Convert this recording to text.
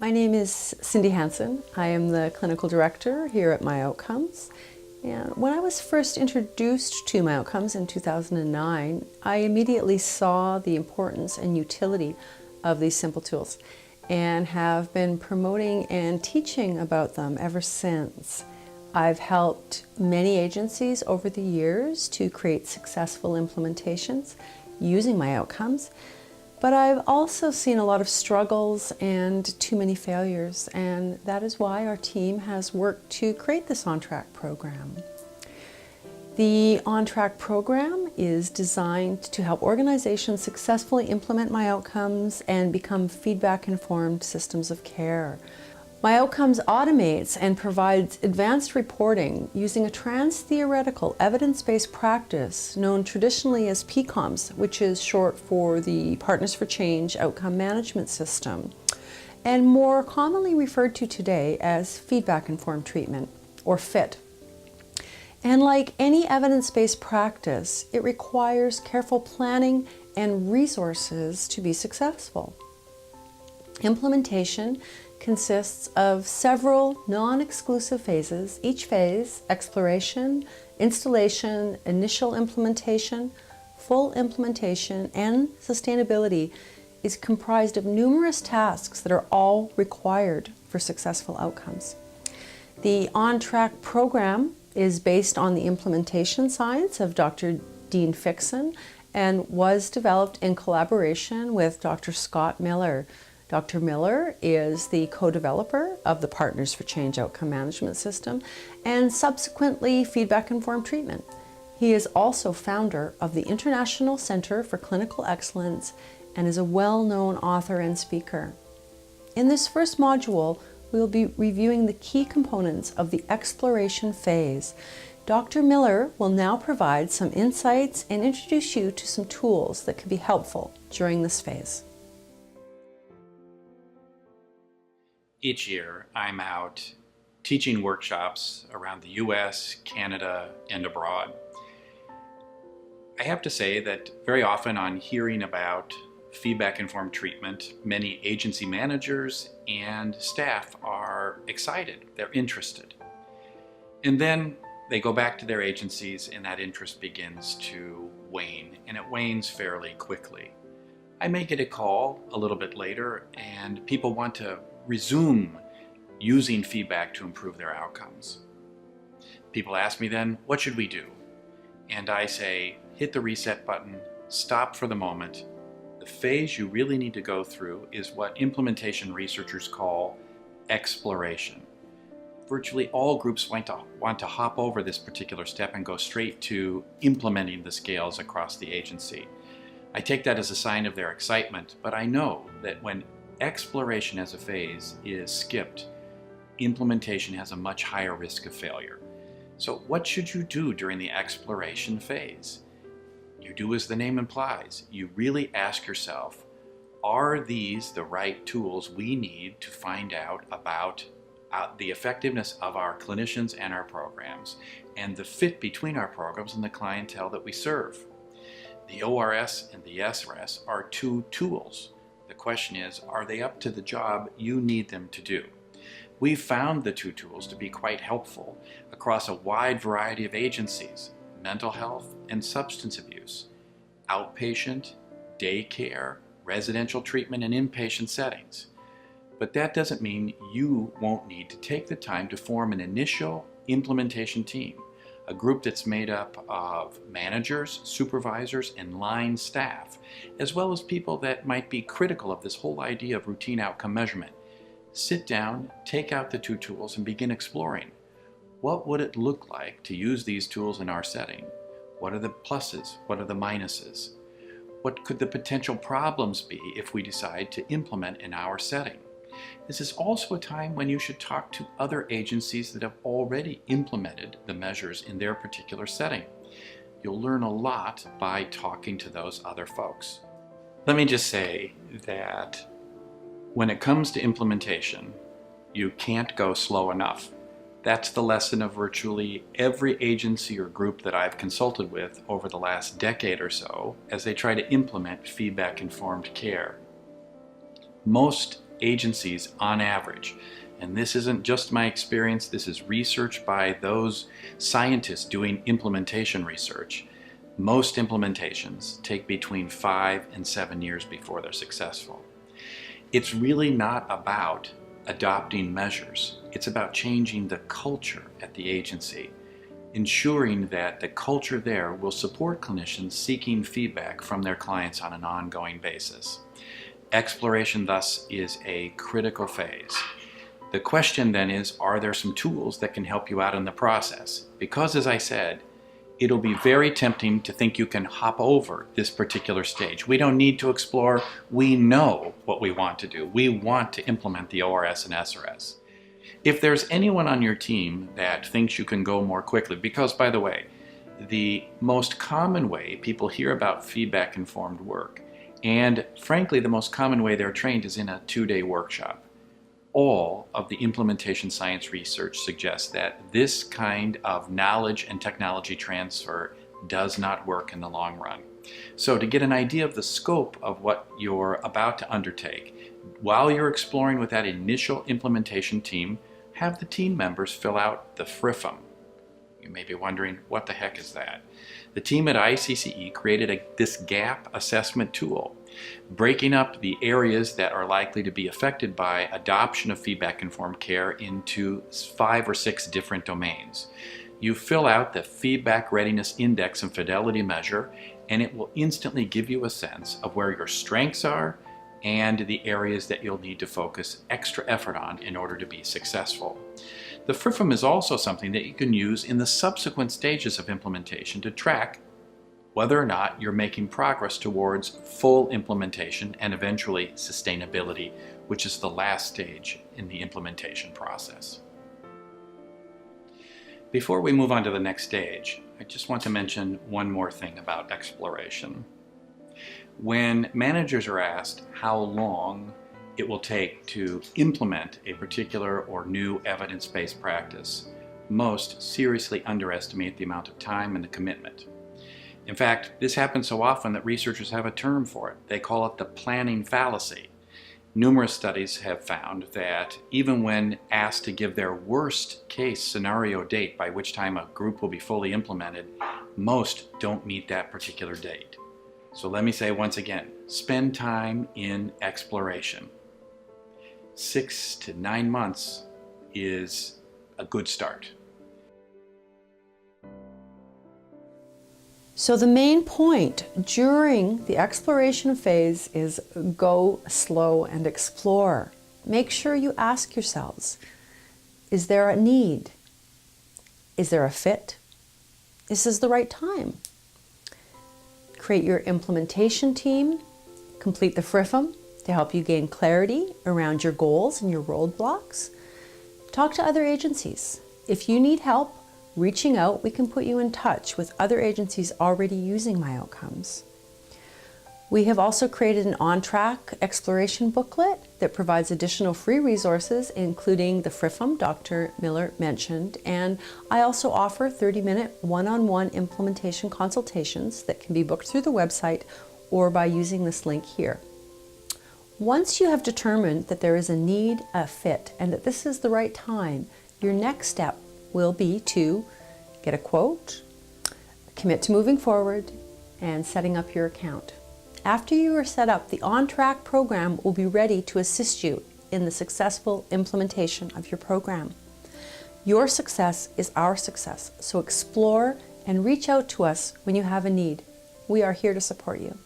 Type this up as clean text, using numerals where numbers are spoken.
My name is Cindy Hansen. I am the clinical director here at MyOutcomes. And when I was first introduced to MyOutcomes in 2009, I immediately saw the importance and utility of these simple tools and have been promoting and teaching about them ever since. I've helped many agencies over the years to create successful implementations using MyOutcomes, but I've also seen a lot of struggles and too many failures, and that is why our team has worked to create this On-Track program. The On-Track program is designed to help organizations successfully implement MyOutcomes and become feedback-informed systems of care. MyOutcomes automates and provides advanced reporting using a trans-theoretical evidence-based practice known traditionally as PCOMS, which is short for the Partners for Change Outcome Management System, and more commonly referred to today as feedback-informed treatment, or FIT. And like any evidence-based practice, it requires careful planning and resources to be successful. Implementation consists of several non-exclusive phases. Each phase, exploration, installation, initial implementation, full implementation, and sustainability, is comprised of numerous tasks that are all required for successful outcomes. The On-Track program is based on the implementation science of Dr. Dean Fixsen and was developed in collaboration with Dr. Scott Miller. Dr. Miller is the co-developer of the Partners for Change Outcome Management System and subsequently feedback-informed treatment. He is also founder of the International Center for Clinical Excellence and is a well-known author and speaker. In this first module, we will be reviewing the key components of the exploration phase. Dr. Miller will now provide some insights and introduce you to some tools that can be helpful during this phase. Each year, I'm out teaching workshops around the US, Canada, and abroad. I have to say that very often on hearing about feedback-informed treatment, many agency managers and staff are excited, they're interested. And then they go back to their agencies and that interest begins to wane, and it wanes fairly quickly. I may get a call a little bit later and people want to resume using feedback to improve their outcomes. People ask me then, what should we do? And I say, hit the reset button, stop for the moment. The phase you really need to go through is what implementation researchers call exploration. Virtually all groups want to hop over this particular step and go straight to implementing the scales across the agency. I take that as a sign of their excitement, but I know that when exploration as a phase is skipped, implementation has a much higher risk of failure. So what should you do during the exploration phase? You do as the name implies. You really ask yourself, are these the right tools we need to find out about the effectiveness of our clinicians and our programs and the fit between our programs and the clientele that we serve? The ORS and the SRS are two tools. The question is, are they up to the job you need them to do? We've found the two tools to be quite helpful across a wide variety of agencies: mental health and substance abuse, outpatient, daycare, residential treatment, and inpatient settings. But that doesn't mean you won't need to take the time to form an initial implementation team, a group that's made up of managers, supervisors, and line staff, as well as people that might be critical of this whole idea of routine outcome measurement. Sit down, take out the two tools, and begin exploring. What would it look like to use these tools in our setting? What are the pluses? What are the minuses? What could the potential problems be if we decide to implement in our setting? This is also a time when you should talk to other agencies that have already implemented the measures in their particular setting. You'll learn a lot by talking to those other folks. Let me just say that when it comes to implementation, you can't go slow enough. That's the lesson of virtually every agency or group that I've consulted with over the last decade or so as they try to implement feedback-informed care. Most agencies on average, and this isn't just my experience, this is research by those scientists doing implementation research, most implementations take between 5 and 7 years before they're successful. It's really not about adopting measures. It's about changing the culture at the agency, ensuring that the culture there will support clinicians seeking feedback from their clients on an ongoing basis. Exploration, thus, is a critical phase. The question then is, are there some tools that can help you out in the process? Because, as I said, it'll be very tempting to think you can hop over this particular stage. We don't need to explore. We know what we want to do. We want to implement the ORS and SRS. If there's anyone on your team that thinks you can go more quickly, because, by the way, the most common way people hear about feedback-informed work, and frankly, the most common way they're trained is in a 2-day workshop. All of the implementation science research suggests that this kind of knowledge and technology transfer does not work in the long run. So to get an idea of the scope of what you're about to undertake, while you're exploring with that initial implementation team, have the team members fill out the FRIFM. You may be wondering, what the heck is that? The team at ICCE created this gap assessment tool, breaking up the areas that are likely to be affected by adoption of feedback-informed care into 5 or 6 different domains. You fill out the Feedback Readiness Index and Fidelity Measure, and it will instantly give you a sense of where your strengths are and the areas that you'll need to focus extra effort on in order to be successful. The FRIFM is also something that you can use in the subsequent stages of implementation to track whether or not you're making progress towards full implementation and eventually sustainability, which is the last stage in the implementation process. Before we move on to the next stage, I just want to mention one more thing about exploration. When managers are asked how long it will take to implement a particular or new evidence-based practice, most seriously underestimate the amount of time and the commitment. In fact, this happens so often that researchers have a term for it. They call it the planning fallacy. Numerous studies have found that even when asked to give their worst case scenario date by which time a group will be fully implemented, most don't meet that particular date. So let me say once again, spend time in exploration. 6 to 9 months is a good start. So the main point during the exploration phase is go slow and explore. Make sure you ask yourselves, is there a need? Is there a fit? Is this the right time? Create your implementation team, complete the FRIFM to help you gain clarity around your goals and your roadblocks. Talk to other agencies. If you need help reaching out, we can put you in touch with other agencies already using MyOutcomes. We have also created an on-track exploration booklet that provides additional free resources, including the FRIFM Dr. Miller mentioned, and I also offer 30-minute one-on-one implementation consultations that can be booked through the website or by using this link here. Once you have determined that there is a need, a fit, and that this is the right time, your next step will be to get a quote, commit to moving forward, and setting up your account. After you are set up, the on-track program will be ready to assist you in the successful implementation of your program. Your success is our success, so explore and reach out to us when you have a need. We are here to support you.